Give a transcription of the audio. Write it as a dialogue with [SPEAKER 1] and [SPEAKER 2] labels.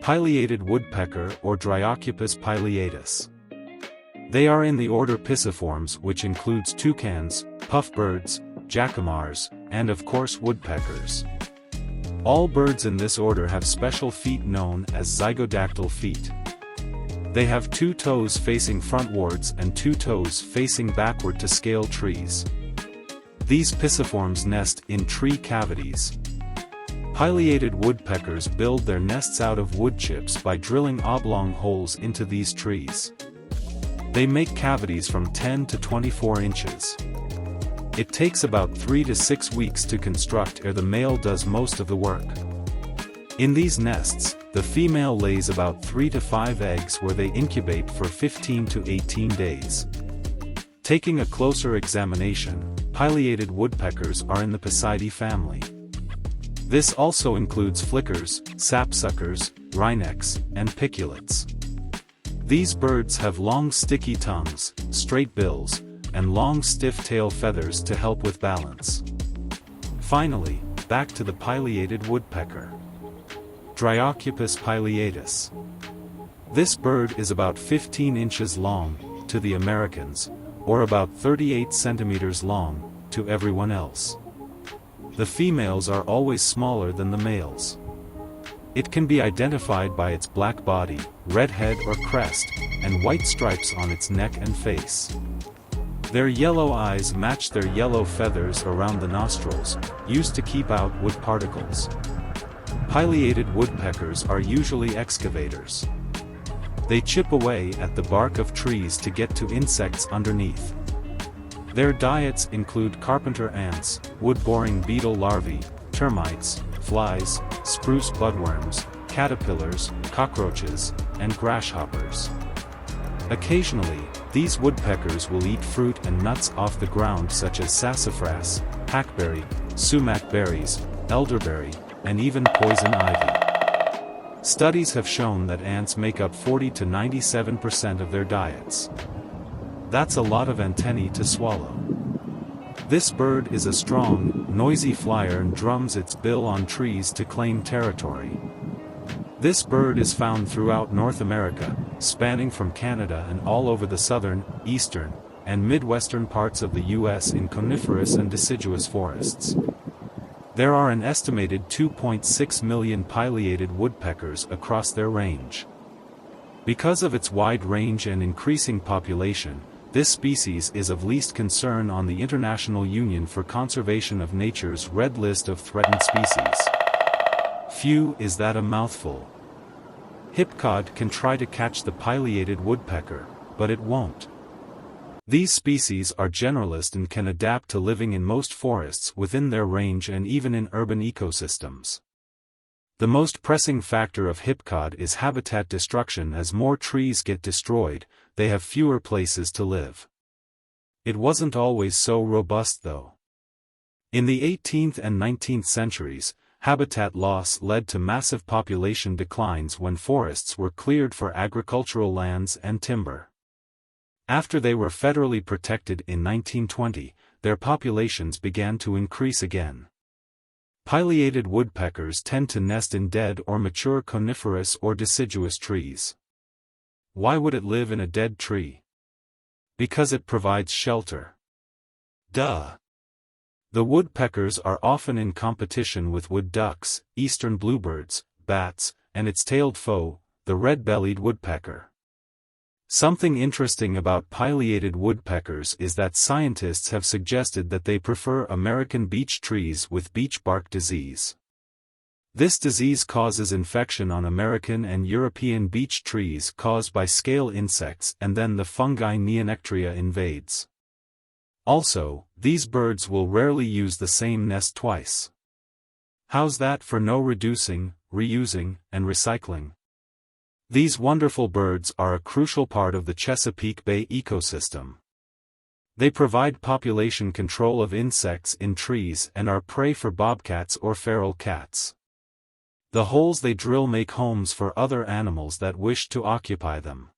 [SPEAKER 1] Pileated woodpecker or Dryoccupus pileatus. They are in the order Piciformes, which includes toucans, puffbirds, jacamars, and of course woodpeckers. All birds in this order have special feet known as zygodactyl feet. They have 2 toes facing frontwards and 2 toes facing backward to scale trees. These piciformes nest in tree cavities. Pileated woodpeckers build their nests out of wood chips by drilling oblong holes into these trees. They make cavities from 10 to 24 inches. It takes about 3 to 6 weeks to construct, ere the male does most of the work. In these nests, the female lays about 3 to 5 eggs where they incubate for 15 to 18 days. Taking a closer examination, pileated woodpeckers are in the Paraody family. This also includes flickers, sapsuckers, wrynecks, and piculets. These birds have long sticky tongues, straight bills, and long stiff tail feathers to help with balance. Finally, back to the pileated woodpecker. Dryoccupus pileatus. This bird is about 15 inches long, to the Americans, or about 38 centimeters long, to everyone else. The females are always smaller than the males. It can be identified by its black body, red head or crest, and white stripes on its neck and face. Their yellow eyes match their yellow feathers around the nostrils, used to keep out wood particles. Pileated woodpeckers are usually excavators. They chip away at the bark of trees to get to insects underneath. Their diets include carpenter ants, wood-boring beetle larvae, termites, flies, spruce budworms, caterpillars, cockroaches, and grasshoppers. Occasionally, these woodpeckers will eat fruit and nuts off the ground such as sassafras, hackberry, sumac berries, elderberry, and even poison ivy. Studies have shown that ants make up 40 to 97% of their diets. That's a lot of antennae to swallow. This bird is a strong, noisy flyer and drums its bill on trees to claim territory. This bird is found throughout North America, spanning from Canada and all over the southern, eastern, and midwestern parts of the U.S. in coniferous and deciduous forests. There are an estimated 2.6 million pileated woodpeckers across their range. Because of its wide range and increasing population, this species is of least concern on the International Union for Conservation of Nature's Red List of Threatened Species. Phew, is that a mouthful. Hipcod can try to catch the pileated woodpecker, but it won't. These species are generalist and can adapt to living in most forests within their range and even in urban ecosystems. The most pressing factor of hipcod is habitat destruction. As more trees get destroyed, they have fewer places to live. It wasn't always so robust though. In the 18th and 19th centuries, habitat loss led to massive population declines when forests were cleared for agricultural lands and timber. After they were federally protected in 1920, their populations began to increase again. Pileated woodpeckers tend to nest in dead or mature coniferous or deciduous trees. Why would it live in a dead tree? Because it provides shelter. Duh. The woodpeckers are often in competition with wood ducks, eastern bluebirds, bats, and its tailed foe, the red-bellied woodpecker. Something interesting about pileated woodpeckers is that scientists have suggested that they prefer American beech trees with beech bark disease. This disease causes infection on American and European beech trees caused by scale insects, and then the fungi Neonectria invades. Also, these birds will rarely use the same nest twice. How's that for no reducing, reusing, and recycling? These wonderful birds are a crucial part of the Chesapeake Bay ecosystem. They provide population control of insects in trees and are prey for bobcats or feral cats. The holes they drill make homes for other animals that wish to occupy them.